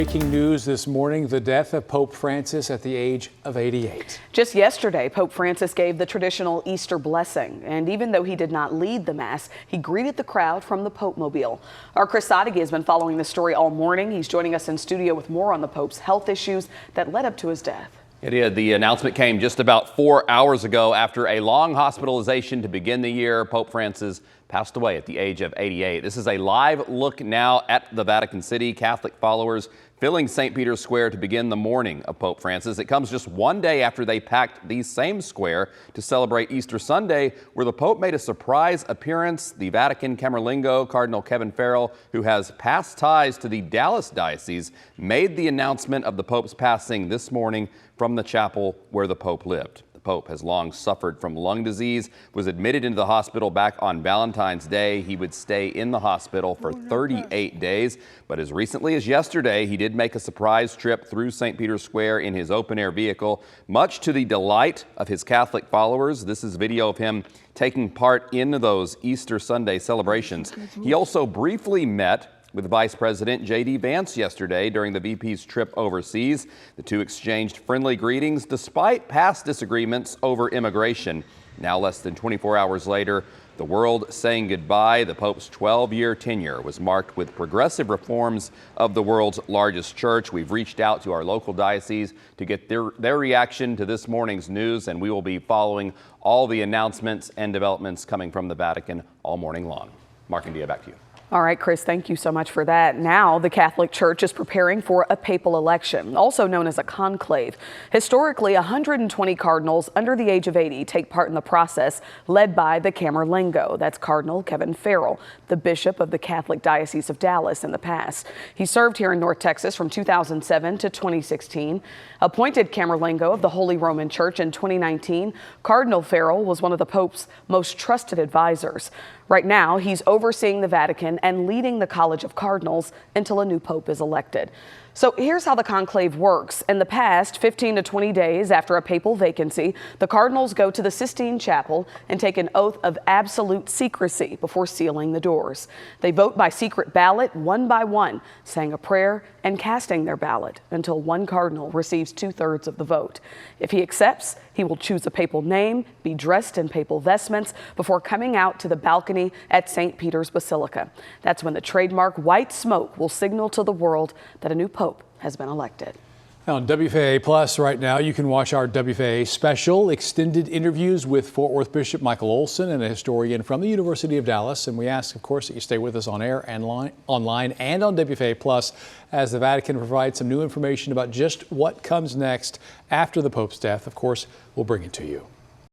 Breaking news this morning, the death of Pope Francis at the age of 88. Just yesterday, Pope Francis gave the traditional Easter blessing, and even though he did not lead the Mass, he greeted the crowd from the Pope Mobile. Our Chris Sadeghi has been following the story all morning. He's joining us in studio with more on the Pope's health issues that led up to his death. It is. The announcement came just about 4 hours ago. After a long hospitalization to begin the year, Pope Francis passed away at the age of 88. This is a live look now at the Vatican City. Catholic followers filling St. Peter's Square to begin the mourning of Pope Francis. It comes just one day after they packed the same square to celebrate Easter Sunday, where the Pope made a surprise appearance. The Vatican Camerlengo, Cardinal Kevin Farrell, who has past ties to the Dallas Diocese, made the announcement of the Pope's passing this morning from the chapel where the Pope lived. The Pope has long suffered from lung disease, was admitted into the hospital back on Valentine's Day. He would stay in the hospital for 38 days, but as recently as yesterday, he did make a surprise trip through St. Peter's Square in his open-air vehicle, much to the delight of his Catholic followers. This is video of him taking part in those Easter Sunday celebrations. He also briefly met with Vice President J.D. Vance yesterday during the VP's trip overseas. The two exchanged friendly greetings despite past disagreements over immigration. Now, less than 24 hours later, the world saying goodbye. The Pope's 12-year tenure was marked with progressive reforms of the world's largest church. We've reached out to our local diocese to get their reaction to this morning's news, and we will be following all the announcements and developments coming from the Vatican all morning long. Mark and Dia, back to you. All right, Chris, thank you so much for that. Now, the Catholic Church is preparing for a papal election, also known as a conclave. Historically, 120 cardinals under the age of 80 take part in the process, led by the Camerlengo. That's Cardinal Kevin Farrell, the bishop of the Catholic Diocese of Dallas in the past. He served here in North Texas from 2007 to 2016. Appointed Camerlengo of the Holy Roman Church in 2019, Cardinal Farrell was one of the Pope's most trusted advisors. Right now, he's overseeing the Vatican and leading the College of Cardinals until a new pope is elected. So here's how the conclave works. In the past, 15 to 20 days after a papal vacancy, the cardinals go to the Sistine Chapel and take an oath of absolute secrecy before sealing the doors. They vote by secret ballot, one by one, saying a prayer and casting their ballot until one cardinal receives 2/3 of the vote. If he accepts, he will choose a papal name, be dressed in papal vestments before coming out to the balcony at St. Peter's Basilica. That's when the trademark white smoke will signal to the world that a new pope has been elected. On WFAA Plus right now, you can watch our WFAA special extended interviews with Fort Worth Bishop Michael Olson and a historian from the University of Dallas. And we ask, of course, that you stay with us on air and online and on WFAA Plus as the Vatican provides some new information about just what comes next after the Pope's death. Of course, we'll bring it to you.